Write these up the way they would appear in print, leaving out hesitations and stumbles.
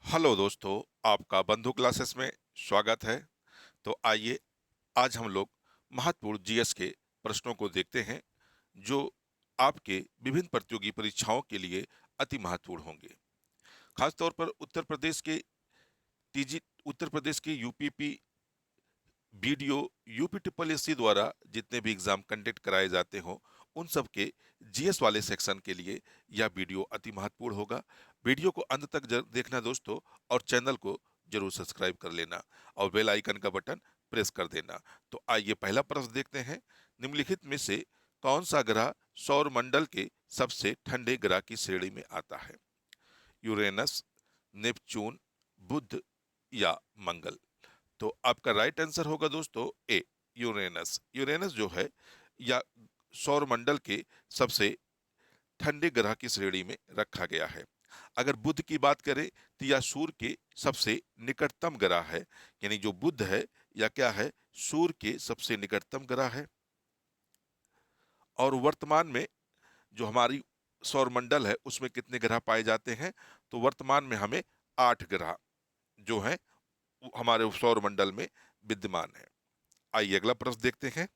Hello दोस्तों, आपका बंधु क्लासेस में स्वागत है। तो आइए आज हम लोग महत्वपूर्ण जीएस के प्रश्नों को देखते हैं जो आपके विभिन्न प्रतियोगी परीक्षाओं के लिए अति महत्वपूर्ण होंगे। खासतौर पर उत्तर प्रदेश के UPP video UP triple SC द्वारा जितने भी एग्जाम कंडक्ट कराए जाते हों उन सब के जीएस वाले सेक्शन के लिए यह वीडियो अति महत्वपूर्ण होगा। वीडियो को अंत तक देखना दोस्तों, और चैनल को जरूर सब्सक्राइब कर लेना और बेल आइकन का बटन प्रेस कर देना। तो आइए पहला प्रश्न देखते हैं। निम्नलिखित में से कौन सा ग्रह सौर मंडल के सबसे ठंडे ग्रह की श्रेणी में आता है? यूरेनस, नेपच्यून, बुध या मंगल? तो आपका राइट आंसर होगा दोस्तों ए, यूरेनस। यूरेनस जो है या सौर मंडल के सबसे ठंडे ग्रह की श्रेणी में रखा गया है। अगर बुध की बात करें तो यह सूर्य के सबसे निकटतम ग्रह है, यानी जो बुध है या क्या है, सूर्य के सबसे निकटतम ग्रह है। और वर्तमान में जो हमारी सौर मंडल है उसमें कितने ग्रह पाए जाते हैं? तो वर्तमान में हमें 8 ग्रह जो हैं हमारे सौर मंडल में विद्यमान है। आइए अगला प्रश्न देखते हैं।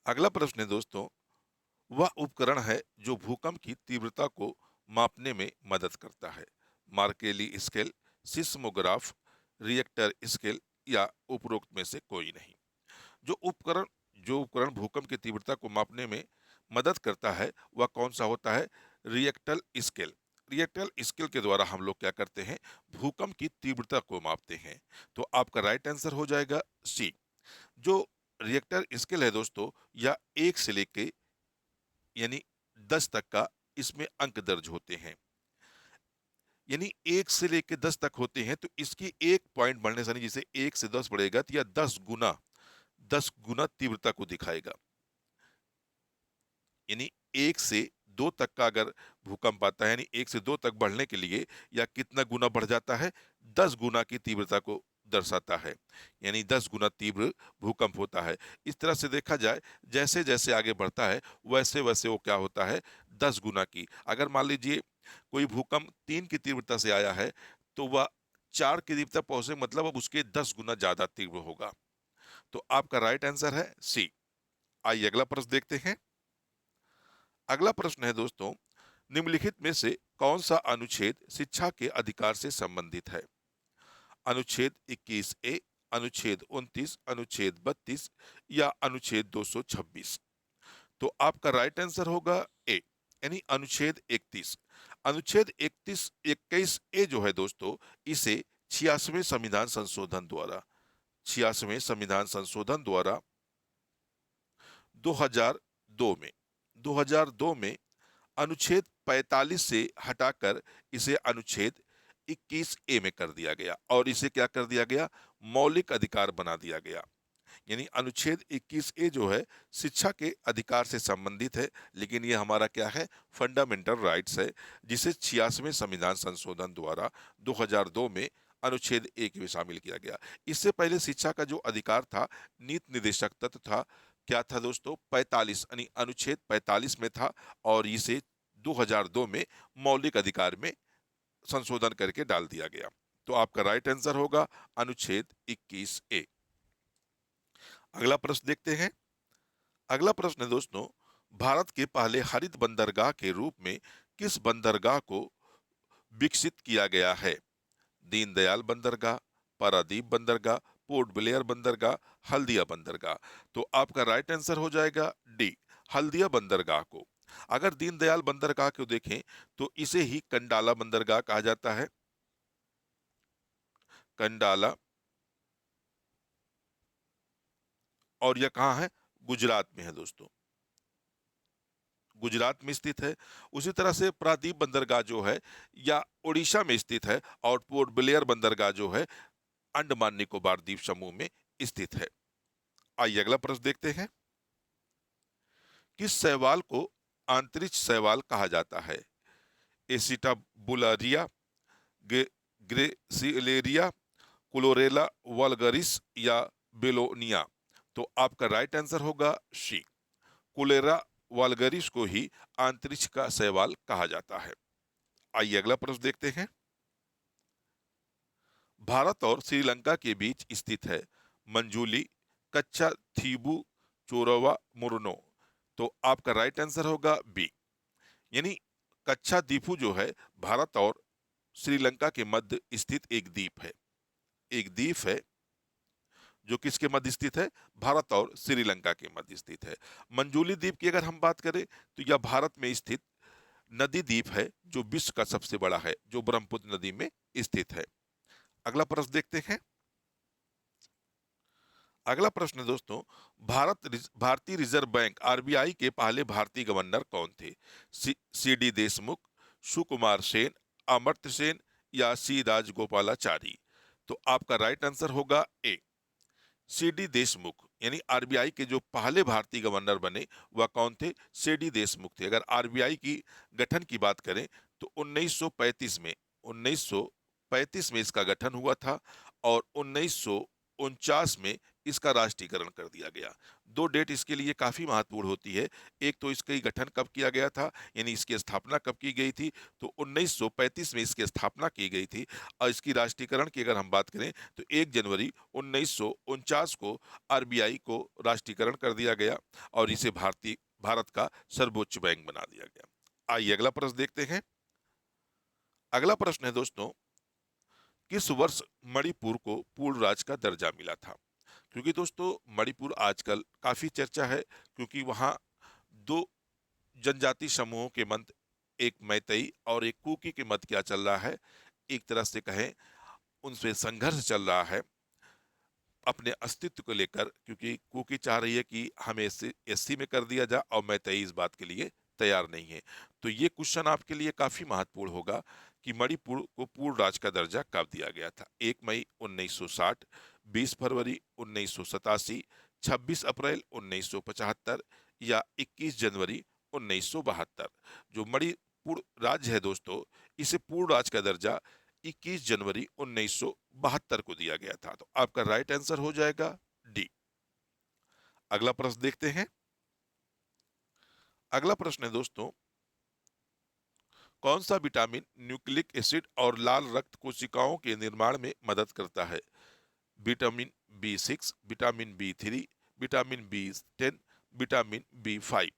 अगला प्रश्न है दोस्तों, वह उपकरण है जो भूकंप की तीव्रता को मापने में मदद करता है? मार्केली स्केल, सिस्मोग्राफ, रिएक्टर स्केल या उपरोक्त में से कोई नहीं? जो उपकरण जो उपकरण भूकंप की तीव्रता को मापने में मदद करता है वह कौन सा होता है? Richter scale. रिएक्टर स्केल के द्वारा हम लोग क्या करते हैं? भूकंप की तीव्रता को मापते हैं। तो आपका राइट आंसर हो जाएगा सी। जो रिएक्टर स्केल है दोस्तों, या 1 से लेके यानी 10 तक का इसमें अंक दर्ज होते हैं। यानी 1 से लेके 10 तक होते हैं, तो इसकी एक पॉइंट बढ़ने से, जैसे 1 से 10 बढ़ेगा तो यह 10 गुना तीव्रता को दिखाएगा। यानी 1 से 2 तक का अगर भूकंप आता है, यानी 1 से 2 तक बढ़ने के लिए या कितना गुना बढ़ जाता है? 10 गुना की तीव्रता को दर्शाता है। यानी 10 गुना तीव्र भूकंप होता है। इस तरह से देखा जाए, जैसे जैसे आगे बढ़ता है वैसे वैसे वो क्या होता है? 10 गुना की। अगर मान लीजिए कोई भूकंप 3 की तीव्रता से आया है तो वह 4 की तीव्रता पहुंचे, मतलब अब उसके 10 गुना ज्यादा तीव्र होगा। तो आपका राइट आंसर है सी। आइए अगला प्रश्न देखते हैं। अगला प्रश्न है दोस्तों, निम्नलिखित में से कौन सा अनुच्छेद शिक्षा के अधिकार से संबंधित है? अनुच्छेद 21 ए, अनुच्छेद 29, अनुच्छेद 32 या अनुच्छेद 226? तो आपका राइट आंसर होगा ए, यानी अनुच्छेद 31। अनुच्छेद 21 ए जो है दोस्तों, इसे 86वें संविधान संशोधन द्वारा 2002 में 2002 में अनुच्छेद 45 से हटाकर इसे अनुच्छेद 21 ए में कर दिया गया, और इसे क्या कर दिया गया? मौलिक अधिकार बना दिया गया। यानी अनुच्छेद 21 ए जो है शिक्षा के अधिकार से संबंधित है, लेकिन ये हमारा क्या है? फंडामेंटल राइट्स है, जिसे 86वें संविधान संशोधन द्वारा 2002 में अनुच्छेद एक में शामिल किया गया। इससे पहले शिक्षा का जो अधिकार था, नीति निर्देशक तत्व था, क्या था दोस्तों? 45, यानी अनुच्छेद 45 में था, और इसे 2002 में मौलिक अधिकार में संशोधन करके डाल दिया गया। तो आपका राइट आंसर होगा अनुच्छेद 21 ए। अगला प्रश्न देखते हैं। अगला प्रश्न है दोस्तों, भारत के पहले हरित बंदरगाह के रूप में किस बंदरगाह को विकसित किया गया है? दीनदयाल बंदरगाह, पारादीप बंदरगाह, पोर्ट ब्लेयर बंदरगाह, हल्दिया बंदरगाह? तो आपका राइट आंसर हो जाएगा डी, हल्दिया बंदरगाह को। अगर दीनदयाल बंदरगाह को देखें तो इसे ही कंडाला बंदरगाह कहा जाता है। कंडाला, और यह कहाँ है? गुजरात में है दोस्तों, गुजरात में स्थित है। उसी तरह से प्रादीप बंदरगाह जो है या उड़ीसा में स्थित है, और पोर्ट ब्लेयर बंदरगाह जो है अंडमान निकोबार द्वीप समूह में स्थित है। आइए अगला प्रश्न देखते हैं। किस शैवाल को आंतरिक शैवाल कहा जाता है? एसिटाबुलारिया, ग्रेसिलेरिया, क्लोरेला वल्गरिस या बेलोनिया? तो आपका राइट आंसर होगा सी, कुलेरा वालगरिस को ही आंतरिक्ष का शैवाल कहा जाता है। आइए अगला प्रश्न देखते हैं। भारत और श्रीलंका के बीच स्थित है? मंजूली, कच्चा थीबू, चोरवा मुरनो। तो आपका राइट आंसर होगा बी, यानी कच्चा द्वीपु जो है भारत और श्रीलंका के मध्य स्थित एक द्वीप है। एक द्वीप है जो किसके मध्य स्थित है? भारत और श्रीलंका के मध्य स्थित है। मंजूली द्वीप की अगर हम बात करें तो यह भारत में स्थित नदी द्वीप है जो विश्व का सबसे बड़ा है, जो ब्रह्मपुत्र नदी में स्थित है। अगला प्रश्न देखते हैं। अगला प्रश्न है दोस्तों, भारतीय रिजर्व बैंक आरबीआई के पहले भारतीय गवर्नर कौन थे? सी डी देशमुख, सुकुमार सेन, अमर्त्य सेन या सी राजगोपालाचारी। तो आपका राइट आंसर होगा ए, सी डी देशमुख। यानी आरबीआई के जो पहले भारतीय गवर्नर बने वह कौन थे? सी डी देशमुख थे। अगर आरबीआई की गठन की बात करें तो 1935 में इसका गठन हुआ था और 1949 में इसका राष्ट्रीयकरण कर दिया गया। दो डेट इसके लिए काफी महत्वपूर्ण होती है। एक तो इसका गठन कब किया गया था, यानी इसकी स्थापना कब की गई थी, तो 1935 में इसकी स्थापना की गई थी। और इसकी राष्ट्रीयकरण की अगर हम बात करें तो 1 जनवरी 1949 को आरबीआई को राष्ट्रीयकरण कर दिया गया और इसे भारत का सर्वोच्च बैंक बना दिया गया। आइए अगला प्रश्न देखते हैं। अगला प्रश्न है दोस्तों, किस वर्ष मणिपुर को पूर्ण राज्य का दर्जा मिला था? क्योंकि दोस्तों मणिपुर आजकल काफी चर्चा है, क्योंकि वहां दो जनजाति समूहों के मध्य, एक मैतेई और एक कुकी के मध्य क्या चल रहा है, एक तरह से कहें उनसे संघर्ष चल रहा है अपने अस्तित्व को लेकर। क्योंकि कुकी चाह रही है कि हमें एससी में कर दिया जाए और मैतेई इस बात के लिए तैयार नहीं है। तो ये क्वेश्चन आपके लिए काफी महत्वपूर्ण होगा कि मणिपुर को पूर्ण राज्य का दर्जा कब दिया गया था? 1 मई 1960, 20 फरवरी 1987, 26 अप्रैल 1975 या 21 जनवरी 1972। जो मणिपुर राज्य है दोस्तों, इसे पूर्ण राज्य का दर्जा 21 जनवरी 1972 को दिया गया था। तो आपका राइट आंसर हो जाएगा डी। अगला प्रश्न देखते हैं। अगला प्रश्न है दोस्तों, कौन सा विटामिन न्यूक्लिक एसिड और लाल रक्त कोशिकाओं के निर्माण में मदद करता है? Vitamin B6, vitamin B3, vitamin B10, vitamin B5।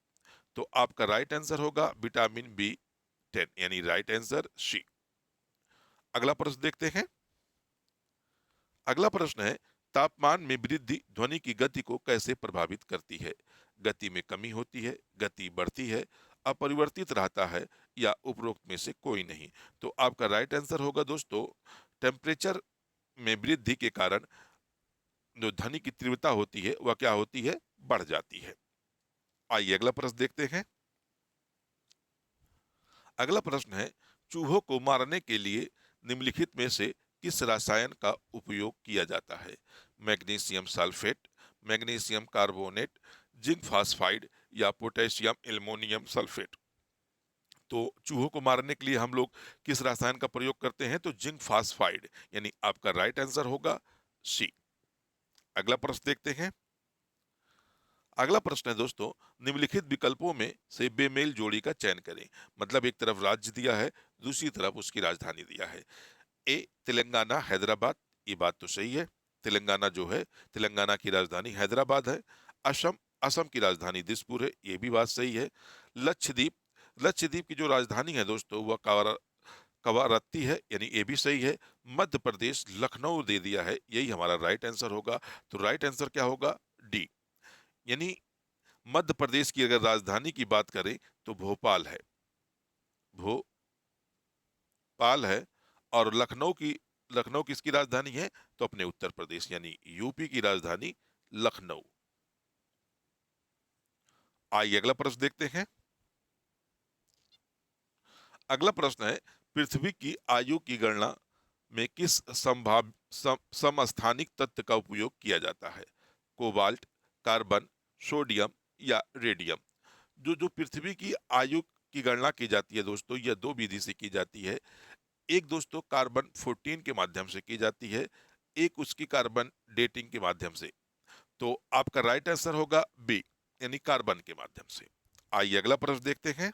तो आपका राइट आंसर होगा विटामिन B10, यानी राइट आंसर सी। अगला प्रश्न देखते हैं। अगला प्रश्न है, तापमान में वृद्धि ध्वनि की गति को कैसे प्रभावित करती है? गति में कमी होती है, गति बढ़ती है, अपरिवर्तित रहता है या उपरोक्त में से कोई नहीं। तो आपका राइट आंसर होगा दोस्तों, टेम्परेचर में वृद्धि के कारण जो ध्वनि की तीव्रता होती है वह क्या होती है? बढ़ जाती है। आइए अगला प्रश्न देखते हैं। अगला प्रश्न है, चूहों को मारने के लिए निम्नलिखित में से किस रसायन का उपयोग किया जाता है? Magnesium sulphate, magnesium carbonate, zinc phosphide या पोटेशियम एल्युमिनियम सल्फेट। तो चूहों को मारने के लिए हम लोग किस रसायन का प्रयोग करते हैं? तो जिंक फास्फाइड, यानी आपका राइट आंसर होगा सी। अगला प्रश्न देखते हैं। अगला प्रश्न है दोस्तों, निम्नलिखित विकल्पों में से बेमेल जोड़ी का चयन करें। मतलब एक तरफ राज्य दिया है, दूसरी तरफ उसकी राजधानी दिया है। ए तेलंगाना हैदराबाद, ये बात तो सही है। तेलंगाना जो है, तेलंगाना की राजधानी हैदराबाद है। असम, असम की राजधानी दिसपुर है, ये भी बात सही है। लक्षद्वीप, लक्षद्वीप की जो राजधानी है दोस्तों वह कवारत्ती है, यानी ये भी सही है। मध्य प्रदेश लखनऊ दे दिया है, यही हमारा राइट आंसर होगा। तो राइट आंसर क्या होगा? डी, यानी मध्य प्रदेश की अगर राजधानी की बात करें तो भोपाल है, भोपाल है। और लखनऊ किसकी राजधानी है? तो अपने उत्तर प्रदेश यानी यूपी की राजधानी लखनऊ। आइए अगला प्रश्न देखते हैं। अगला प्रश्न है, पृथ्वी की आयु की गणना में किस समस्थानिक तत्व का उपयोग किया जाता है? कोबाल्ट, कार्बन, सोडियम या रेडियम। जो जो पृथ्वी की आयु की गणना की जाती है दोस्तों, यह दो विधि से की जाती है। एक दोस्तों कार्बन 14 के माध्यम से की जाती है, एक उसकी कार्बन डेटिंग के माध्यम से। तो आपका राइट आंसर होगा बी, यानी कार्बन के माध्यम से। आइए अगला प्रश्न देखते हैं।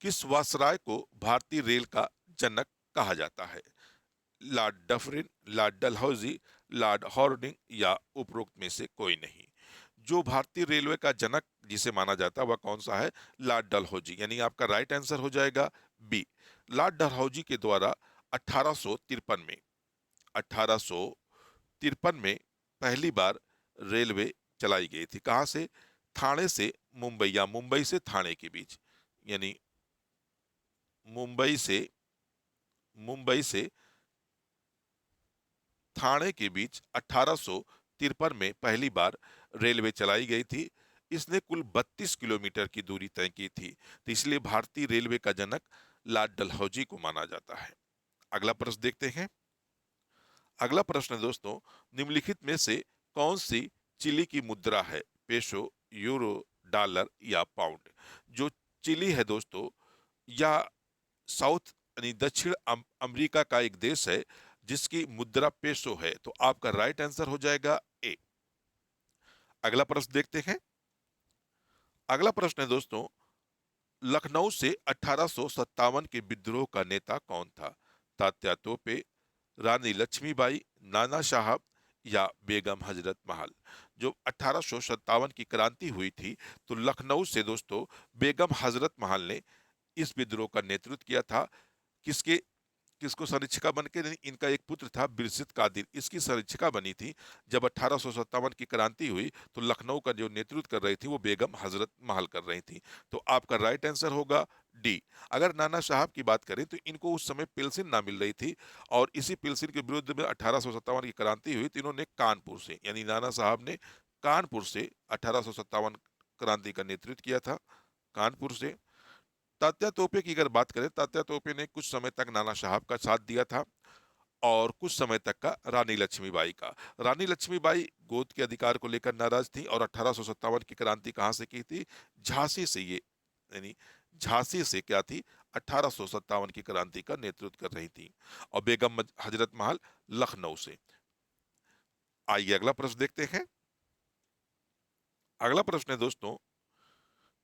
किस वायसराय को भारतीय रेल का जनक कहा जाता है? Lord Dufferin, Lord Dalhousie, Lord Harding या उपरोक्त में से कोई नहीं। जो भारतीय रेलवे का जनक जिसे माना जाता है वह कौन सा है? लॉर्ड डलहौजी, यानी आपका राइट आंसर हो जाएगा बी। लॉर्ड डलहौजी के द्वारा 1853 में 1853 में पहली बार रेलवे चलाई गई थी। कहां से? थाने से मुंबई या मुंबई से थाने के बीच, यानी मुंबई से मुंबई से थाने के बीच 1853 में पहली बार रेलवे चलाई गई थी। इसने कुल 32 किलोमीटर की दूरी तय की थी, तो इसलिए भारतीय रेलवे का जनक लॉर्ड डलहौजी को माना जाता है। अगला प्रश्न देखते हैं। अगला प्रश्न है दोस्तों, निम्नलिखित में से कौन सी चिली की मुद्रा है? पेसो, यूरो, डॉलर या पाउंड? जो चिली है दोस्तों, या साउथ यानी दक्षिण अमेरिका का एक देश है जिसकी मुद्रा पेसो है, तो आपका राइट आंसर हो जाएगा ए। अगला प्रश्न देखते हैं। अगला प्रश्न है दोस्तों, लखनऊ से 1857 के विद्रोह का नेता कौन था? तात्या तोपे, रानी लक्ष्मीबाई, नाना साहब या बेगम हजरत महल? जो 1857 की क्रांति हुई थी, तो लखनऊ से दोस्तों बेगम हजरत महल ने इस विद्रोह का नेतृत्व किया था। किसके किसको संरक्षिका बन के? इनका एक पुत्र था बिरसित कादिर, इसकी संरक्षिका बनी थी। जब 1857 की क्रांति हुई तो लखनऊ का जो नेतृत्व कर रही थी वो बेगम हजरत महल कर रही थी। तो आपका राइट आंसर होगा डी। अगर नाना साहब की बात करें तो इनको उस समय पेंशन ना मिल रही थी, और इसी पेंशन के विरुद्ध में 1857 की क्रांति हुई, तो इन्होंने कानपुर से, यानी नाना साहब ने कानपुर से 1857 क्रांति का नेतृत्व किया था, कानपुर से। तात्या तोपे की अगर बात करें, तात्या तोपे ने कुछ समय तक नाना साहब का साथ दिया था, और कुछ समय तक का रानी लक्ष्मीबाई का। रानी लक्ष्मीबाई गोद के अधिकार को लेकर नाराज थी, और 1857 की क्रांति कहां से की थी? झांसी से। ये यानी झांसी से क्या थी? 1857 की क्रांति का नेतृत्व कर रही थी। और बेगम हजरत महल लखनऊ से। आइए अगला प्रश्न देखते हैं। अगला प्रश्न है दोस्तों,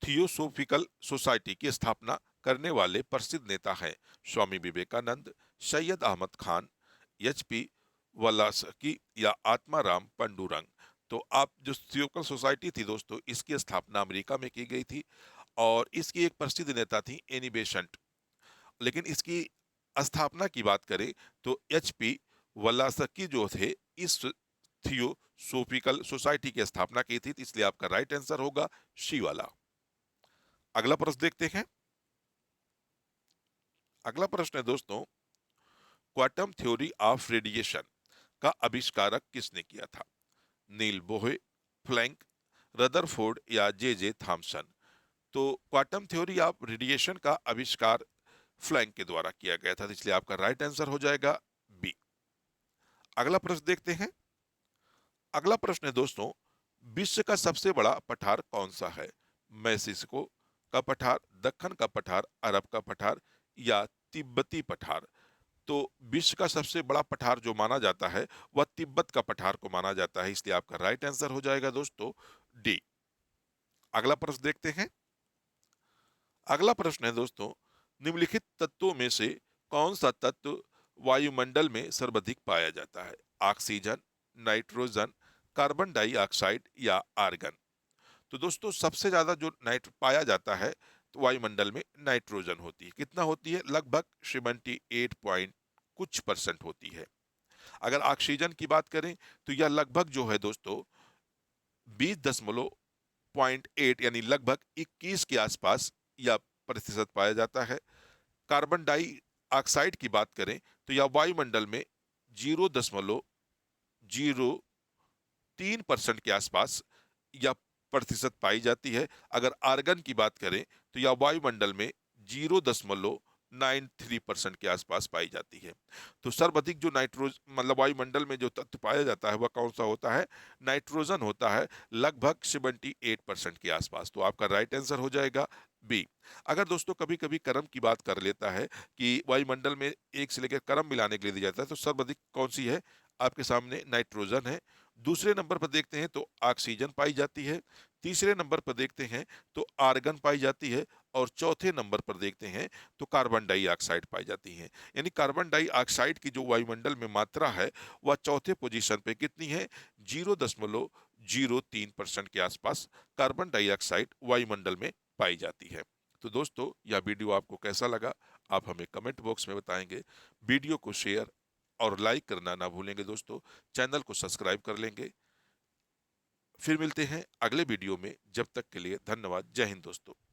थियोसोफिकल सोसाइटी की स्थापना करने वाले प्रसिद्ध नेता हैं? स्वामी विवेकानंद, सैयद अहमद खान, एचपी वलासकी या आत्माराम पंडुरंग? तो आप जो थियोसोफिकल सोसाइटी थी दोस्तों, इसकी स्थापना अमेरिका में की गई थी, और इसकी एक प्रसिद्ध नेता थी एनी बेसेंट। लेकिन इसकी स्थापना की बात करें तो एचपी वलासकी जो थे, इस थियोसोफिकल सोसाइटी की स्थापना की थी, इसलिए आपका राइट आंसर होगा शी वाला। अगला प्रश्न देखते हैं। अगला प्रश्न है दोस्तों, क्वांटम थ्योरी ऑफ रेडिएशन का आविष्कारक किसने किया था? नील बोहे, प्लैंक, रदरफोर्ड या जे जे थॉमसन? तो क्वांटम थ्योरी ऑफ रेडिएशन का आविष्कार फ्लैंक के द्वारा किया गया था, इसलिए आपका राइट आंसर हो जाएगा बी। अगला प्रश्न देखते हैं। अगला प्रश्न है दोस्तों, विश्व का सबसे बड़ा पठार कौन सा है? मैक्सिको का पठार, दक्कन का पठार, अरब का पठार या तिब्बती पठार? तो विश्व का सबसे बड़ा पठार जो माना जाता है वह तिब्बत का पठार को माना जाता है, इसलिए आपका राइट आंसर हो जाएगा दोस्तों डी। अगला प्रश्न देखते हैं। अगला प्रश्न है दोस्तों, निम्नलिखित तत्वों में से कौन सा तत्व वायुमंडल में सर्वाधिक पाया जाता है? ऑक्सीजन, नाइट्रोजन, कार्बन डाइऑक्साइड या आर्गन? तो दोस्तों सबसे ज्यादा जो नाइट पाया जाता है तो वायुमंडल में नाइट्रोजन होती है। कितना होती है? लगभग 78 पॉइंट कुछ परसेंट होती है। अगर ऑक्सीजन की बात करें तो यह लगभग जो है दोस्तों 20.8 यानी लगभग 21 के आसपास यह प्रतिशत पाया जाता है। कार्बन डाइऑक्साइड की बात करें तो यह वायुमंडल में 0.03% के आसपास यह प्रतिशत पाई जाती है। अगर आर्गन की बात करें तो यह वायुमंडल में 0.93% के आसपास पाई जाती है। तो सर्वाधिक जो नाइट्रोजन मतलब वायुमंडल में जो तत्व पाया जाता है वह कौन सा होता है? नाइट्रोजन होता है, लगभग 78% के आसपास। तो आपका राइट आंसर हो जाएगा बी। अगर दोस्तों कभी कभी क्रम की बात कर लेता है कि वायुमंडल में एक से लेकर क्रम मिलाने के लिए दिया जाता है, तो सर्वाधिक कौन सी है? आपके सामने नाइट्रोजन है। दूसरे नंबर पर देखते हैं तो ऑक्सीजन पाई जाती है। तीसरे नंबर पर देखते हैं तो आर्गन पाई जाती है। और चौथे नंबर पर देखते हैं तो कार्बन डाइऑक्साइड पाई जाती है। यानी कार्बन डाइऑक्साइड की जो वायुमंडल में मात्रा है वह चौथे पोजीशन पे कितनी है, 0.03% के आसपास कार्बन डाइऑक्साइड वायुमंडल में पाई जाती है। तो दोस्तों, यह वीडियो आपको कैसा लगा आप हमें कमेंट बॉक्स में बताएंगे। वीडियो को शेयर और लाइक करना ना भूलेंगे दोस्तों। चैनल को सब्सक्राइब कर लेंगे। फिर मिलते हैं अगले वीडियो में। जब तक के लिए धन्यवाद। जय हिंद दोस्तों।